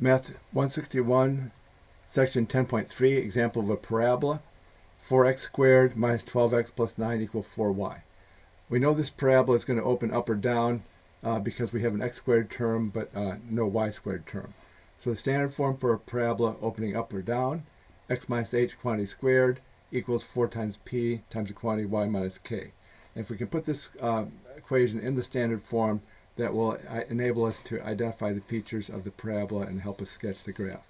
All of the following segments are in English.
Math 161, section 10.3, example of a parabola. 4x squared minus 12x plus 9 equals 4y. We know this parabola is going to open up or down because we have an x squared term but no y squared term. So the standard form for a parabola opening up or down, x minus h quantity squared equals 4 times p times the quantity y minus k. And if we can put this equation in the standard form, that will enable us to identify the features of the parabola and help us sketch the graph.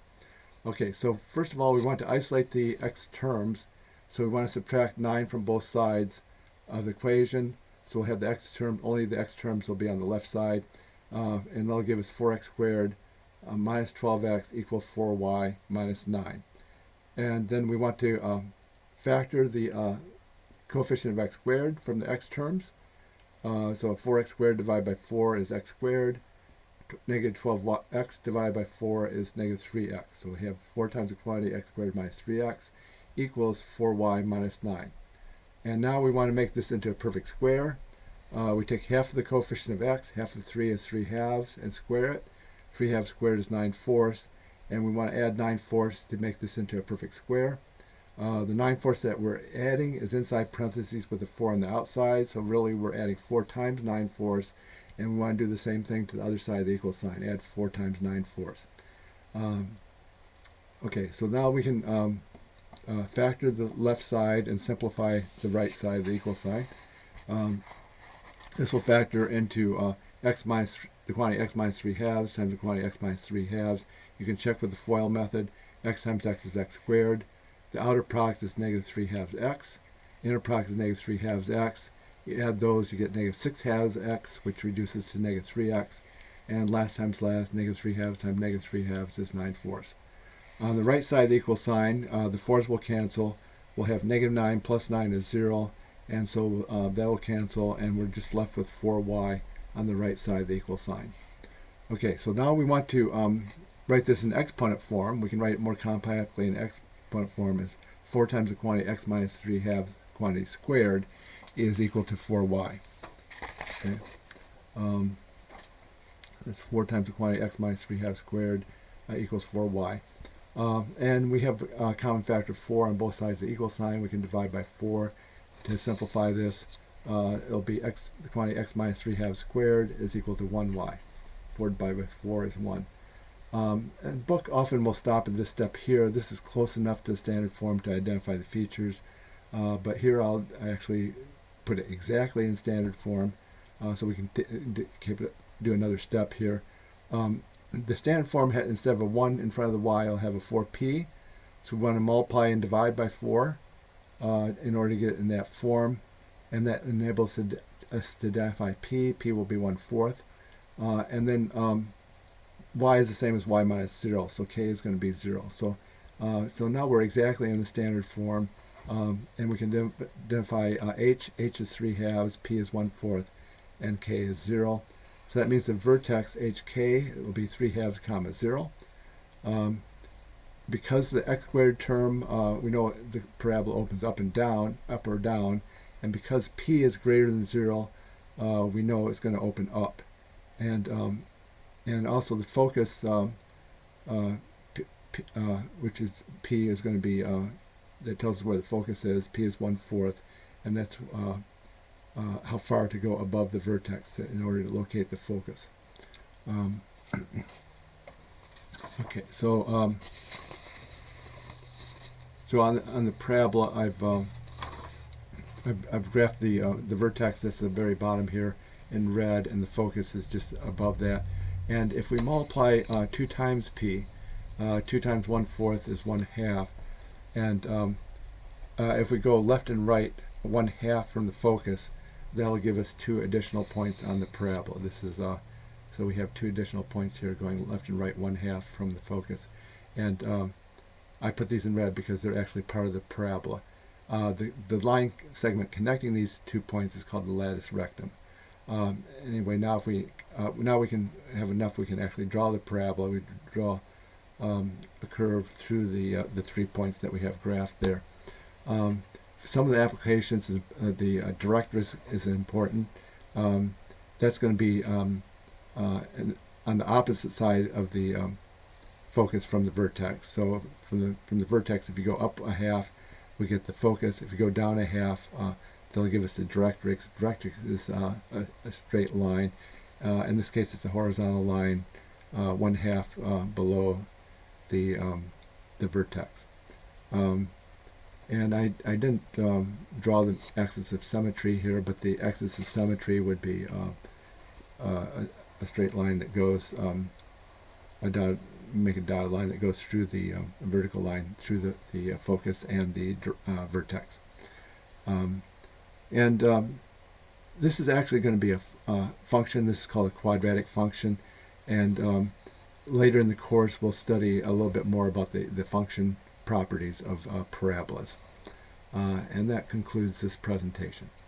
Okay, so first of all, we want to isolate the x terms. So we want to subtract 9 from both sides of the equation. So we'll have the x term, only the x terms will be on the left side. And that'll give us 4x squared minus 12x equals 4y minus 9. And then we want to factor the coefficient of x squared from the x terms. So 4x squared divided by 4 is x squared. Negative 12x divided by 4 is negative 3x. So we have 4 times the quantity x squared minus 3x equals 4y minus 9. And now we want to make this into a perfect square. We take half of the coefficient of x, half of 3 is 3 halves, and square it. 3 halves squared is 9 fourths. And we want to add 9 fourths to make this into a perfect square. The 9 fourths that we're adding is inside parentheses with a 4 on the outside, so really we're adding 4 times 9 fourths, and we want to do the same thing to the other side of the equal sign, add 4 times 9 fourths. Okay, so now we can factor the left side and simplify the right side of the equal sign. This will factor into the quantity x minus 3 halves times the quantity x minus 3 halves. You can check with the FOIL method. X times x is x squared. The outer product is negative 3 halves x. Inner product is negative 3 halves x. You add those, you get negative 6 halves x, which reduces to negative 3x. And last times last, negative 3 halves times negative 3 halves is 9 fourths. On the right side of the equal sign, the 4's will cancel. We'll have negative 9 plus 9 is 0. And so that will cancel, and we're just left with 4y on the right side of the equal sign. Okay, so now we want to write this in exponent form. We can write it more compactly in exponent form as 4 times the quantity x minus 3 halves quantity squared is equal to 4y. Okay. That's 4 times the quantity x minus 3 halves squared equals 4y. And we have a common factor 4 on both sides of the equal sign. We can divide by 4 to simplify this. It'll be the quantity x minus 3 halves squared is equal to 1y. 4 divided by 4 is 1. And the book often will stop at this step here. This is close enough to the standard form to identify the features. But here I'll actually put it exactly in standard form so we can do another step here. The standard form, instead of a 1 in front of the y, I'll have a 4p. So we want to multiply and divide by 4 in order to get it in that form. And that enables us to identify p. P will be 1/4. And then y is the same as y minus 0, so k is going to be 0. So now we're exactly in the standard form, and we can identify h. H is 3 halves, p is 1/4, and k is 0. So that means the vertex hk will be 3 halves comma 0. Because the x squared term, we know the parabola opens up or down, and because p is greater than 0, we know it's going to open up. And also the focus, which is p, is going to be, that tells us where the focus is. P is 1/4, and that's how far to go above the vertex in order to locate the focus. Okay, so on the parabola, I've graphed the vertex that's at the very bottom here in red, and the focus is just above that. And if we multiply 2 times p, 2 times 1/4 is 1/2. And if we go left and right 1/2 from the focus, that'll give us 2 additional points on the parabola. This is so we have 2 additional points here going left and right 1/2 from the focus. And I put these in red because they're actually part of the parabola. The line segment connecting these 2 points is called the lattice rectum. Anyway, now if we can have enough, we can actually draw the parabola. We draw a curve through the 3 points that we have graphed there. Some of the applications, the director is important. That's going to be on the opposite side of the focus from the vertex. So from the vertex, if you go up a half, we get the focus. If you go down a half, they'll give us the directrix. Directrix is a straight line. In this case, it's a horizontal line, 1/2 below the vertex. And I didn't draw the axis of symmetry here, but the axis of symmetry would be a straight line that goes make a dotted line that goes through the vertical line, through the focus and the vertex. This is actually going to be a function. This is called a quadratic function, and later in the course we'll study a little bit more about the function properties of parabolas. And that concludes this presentation.